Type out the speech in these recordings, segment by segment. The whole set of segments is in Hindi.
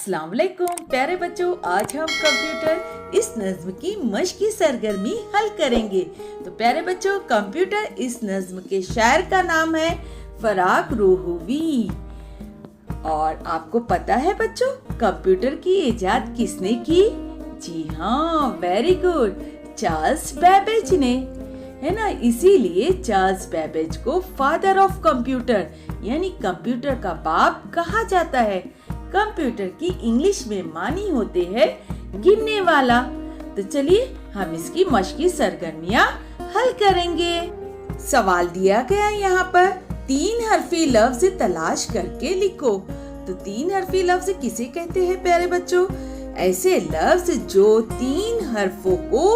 अस्सलाम वालेकुम प्यारे बच्चों, आज हम कंप्यूटर इस नज्म की मश्की सरगर्मी हल करेंगे। तो प्यारे बच्चों, कंप्यूटर इस नज्म के शायर का नाम है फराक रोहवी। और आपको पता है बच्चों, कंप्यूटर की इजाद किसने की? जी हाँ, वेरी गुड, चार्ल्स बेबेज ने, है ना। इसीलिए चार्ल्स बेबेज को फादर ऑफ कंप्यूटर यानी कंप्यूटर का बाप कहा जाता है। कंप्यूटर की इंग्लिश में मानी होते हैं गिनने वाला। तो चलिए हम इसकी मश्की सरगर्मियां हल करेंगे। सवाल दिया गया यहाँ पर 3 हरफी लफ्ज तलाश करके लिखो। तो 3 हरफी लफ्ज किसे कहते हैं प्यारे बच्चों? ऐसे लफ्ज जो 3 हरफों को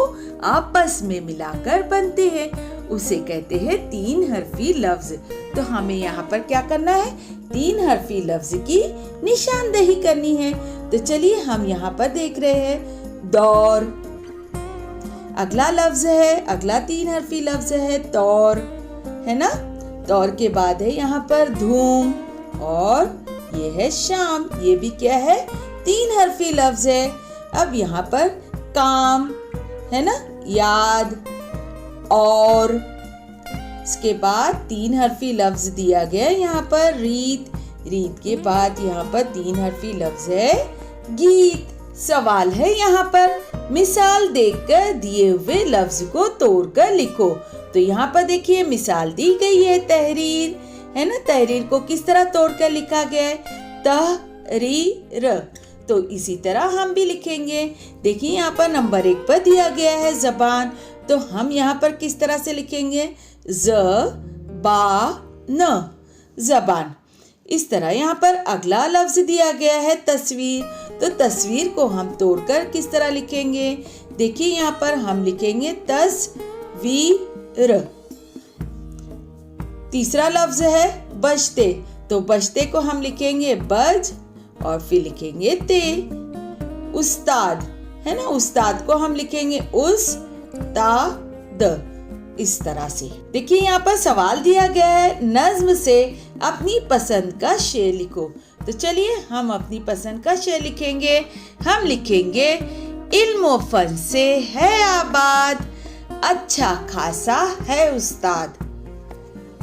आपस में मिलाकर बनते हैं उसे कहते हैं 3 हरफी लफ्ज। तो हमें यहाँ पर क्या करना है? 3 हरफी लफ्ज की निशानदेही करनी है। तो चलिए हम यहाँ पर देख रहे हैं दौर, अगला लफ्ज है, अगला 3 हरफी लफ्ज है तौर, है ना। तौर के बाद है यहाँ पर धूम और ये है शाम, ये भी क्या है? 3 हरफी लफ्ज है। अब यहाँ पर काम, है ना, याद और इसके बाद 3 हरफी लफ्ज दिया गया यहाँ पर रीत। रीत के बाद यहाँ पर 3 हरफी लफ्ज है गीत। सवाल है यहाँ पर मिसाल देखकर दिए हुए लफ्ज को तोड़कर लिखो। तो यहाँ पर देखिए मिसाल दी गई है तहरीर, है ना। तहरीर को किस तरह तोड़कर लिखा गया है? तहरीर। तो इसी तरह हम भी लिखेंगे। देखिए यहाँ पर नंबर 1 पर दिया गया है जबान। तो हम यहाँ पर किस तरह से लिखेंगे? ज़बान, जबान। इस तरह यहाँ पर अगला लफ्ज दिया गया है तस्वीर। तो तस्वीर को हम तोड़कर किस तरह लिखेंगे? देखिए यहाँ पर हम लिखेंगे तस्वीर। तीसरा लफ्ज है बजते। तो बजते को हम लिखेंगे बज और फिर लिखेंगे ते। उस्ताद, है ना, उस्ताद को हम लिखेंगे उस्ताद। इस तरह से देखिए यहाँ पर सवाल दिया गया है नज्म से अपनी पसंद का शेर लिखो। तो चलिए हम अपनी पसंद का शेर लिखेंगे। हम लिखेंगे इल्म व फन से है आबाद, अच्छा खासा है उस्ताद।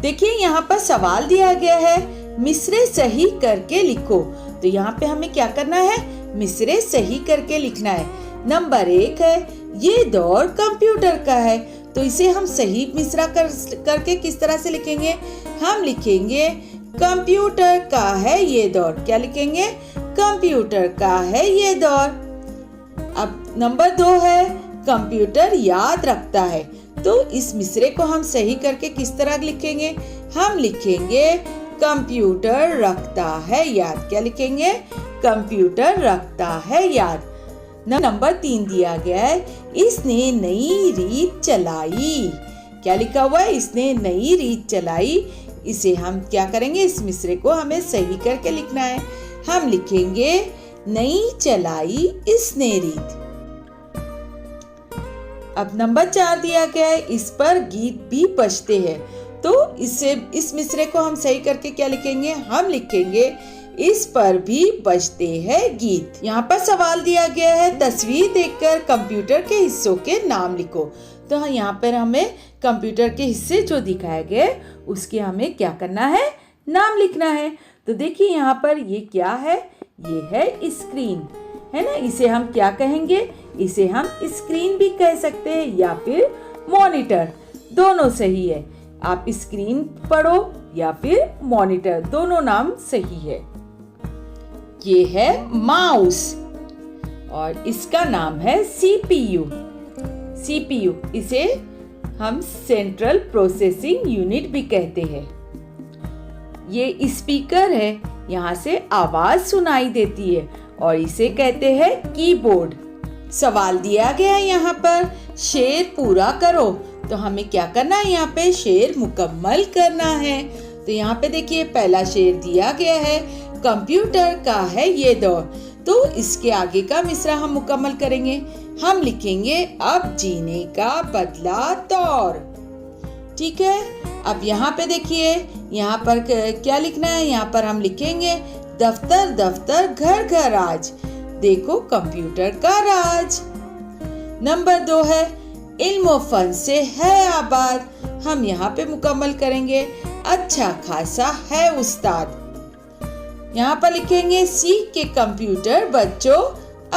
देखिए यहाँ पर सवाल दिया गया है मिसरे सही करके लिखो। तो यहाँ पे हमें क्या करना है? मिसरे सही करके लिखना है। नंबर 1 है ये दौर कंप्यूटर का है। तो इसे हम सही मिसरा करके किस तरह से लिखेंगे? हम लिखेंगे कंप्यूटर का है ये दौर। क्या लिखेंगे? कंप्यूटर का है ये दौर। अब नंबर 2 है कंप्यूटर याद रखता है। तो इस मिसरे को हम सही करके किस तरह लिखेंगे? हम लिखेंगे कंप्यूटर रखता है याद। क्या लिखेंगे? कंप्यूटर रखता है याद। नंबर 3 दिया गया है इसने नई रीत चलाई। क्या लिखा हुआ है? इसने नई रीत चलाई। इसे हम क्या करेंगे? इस मिसरे को हमें सही करके लिखना है। हम लिखेंगे नई चलाई इसने रीत। अब नंबर 4 दिया गया है इस पर गीत भी बजते हैं। तो इस मिसरे को हम सही करके क्या लिखेंगे? हम लिखेंगे इस पर भी बजते हैं गीत। यहाँ पर सवाल दिया गया है तस्वीर देखकर कंप्यूटर के हिस्सों के नाम लिखो। तो यहाँ पर हमें कंप्यूटर के हिस्से जो दिखाए गए उसके हमें क्या करना है? नाम लिखना है। तो देखिए यहाँ पर ये क्या है? ये है स्क्रीन, है ना। इसे हम क्या कहेंगे? इसे हम स्क्रीन भी कह सकते हैं या फिर मॉनिटर, दोनों सही है। आप स्क्रीन पढ़ो या फिर मॉनिटर, दोनों नाम सही है। ये है माउस और इसका नाम है सीपीयू। सीपीयू इसे हम सेंट्रल प्रोसेसिंग यूनिट भी कहते हैं। ये स्पीकर है, यहाँ से आवाज सुनाई देती है और इसे कहते हैं कीबोर्ड। सवाल दिया गया है यहाँ पर शेर पूरा करो। तो हमें क्या करना है? यहाँ पे शेर मुकम्मल करना है। तो यहाँ पे देखिए पहला शेर दिया गया है कंप्यूटर का है ये दौर। तो इसके आगे का मिसरा हम मुकम्मल करेंगे। हम लिखेंगे अब जीने का बदला दौर। ठीक है। अब यहाँ पे देखिए यहाँ पर क्या लिखना है? यहाँ पर हम लिखेंगे दफ्तर दफ्तर घर घर आज, देखो कंप्यूटर का राज। नंबर 2 है इल्म फन से है आबाद, हम यहाँ पे मुकम्मल करेंगे अच्छा खासा है उस्ताद। यहाँ पर लिखेंगे सीख के कंप्यूटर बच्चों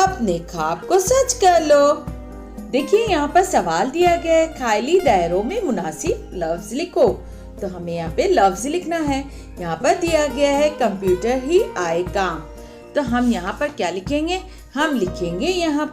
अपने ख्वाब को सच कर लो। देखिए यहाँ पर सवाल दिया गया है, खाली दायरों में मुनासिब लफ्ज लिखो। तो हमें यहाँ पे लफ्ज लिखना है। यहाँ पर दिया गया है कंप्यूटर ही आए काम। तो हम यहाँ पर क्या लिखेंगे? हम लिखेंगे यहाँ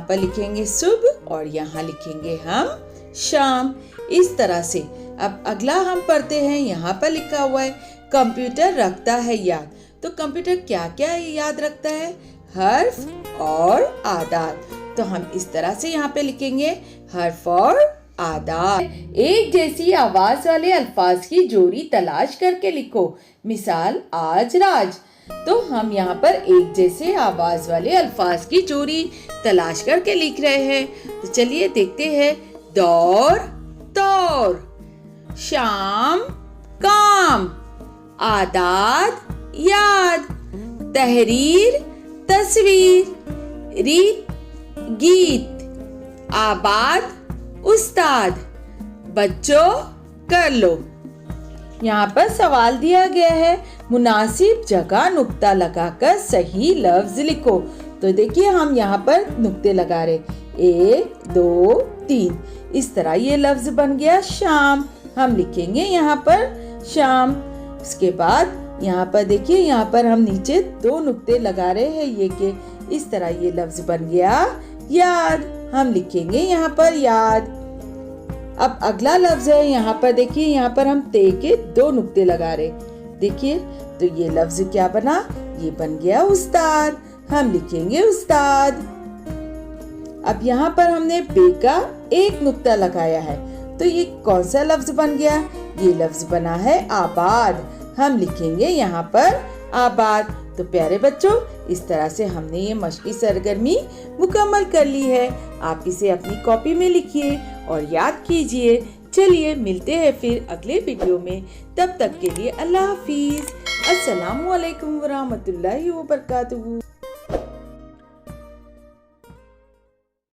पर लिखेंगे सुबह और यहाँ लिखेंगे हम शाम। इस तरह से अब अगला हम पढ़ते हैं। यहाँ पर लिखा हुआ है कंप्यूटर रखता है याद। तो कंप्यूटर क्या क्या याद रखता है? हर्फ और आदात। तो हम इस तरह से यहाँ पे लिखेंगे हर्फ और आदात। एक जैसी आवाज वाले अल्फाज की जोड़ी तलाश करके लिखो, मिसाल आज राज। तो हम यहाँ पर एक जैसे आवाज वाले अल्फाज की जोड़ी तलाश करके लिख रहे हैं। तो चलिए देखते हैं। दौर तौर, शाम काम, आदात याद, तहरीर तस्वीर, रीत गीत, आबाद उस्ताद, बच्चों कर लो। यहाँ पर सवाल दिया गया है मुनासिब जगह नुक्ता लगाकर सही लफ्ज लिखो। तो देखिए हम यहाँ पर नुक्ते लगा रहे, 1 2 3। इस तरह ये लफ्ज बन गया शाम। हम लिखेंगे यहाँ पर शाम। उसके बाद यहाँ पर देखिए, यहाँ पर हम नीचे 2 नुक्ते लगा रहे हैं ये के। इस तरह ये लफ्ज बन गया याद। हम लिखेंगे यहाँ पर याद। अब अगला लफ्ज है, यहाँ पर देखिए, यहाँ पर हम ते के 2 नुक्ते लगा रहे। देखिए तो ये लफ्ज क्या बना? ये बन गया उस्ताद। हम लिखेंगे उस्ताद। अब यहाँ पर हमने बे का 1 नुक्ता लगाया है। तो ये कौन सा लफ्ज बन गया? ये लफ्ज बना है आबाद। हम लिखेंगे यहाँ पर आबाद। तो प्यारे बच्चों, इस तरह से हमने ये मश्की सरगर्मी मुकम्मल कर ली है। आप इसे अपनी कॉपी में लिखिए और याद कीजिए। चलिए मिलते हैं फिर अगले वीडियो में। तब तक के लिए अल्लाह हाफिज। अस्सलामु अलैकुम व रहमतुल्लाहि व बरकातुहू।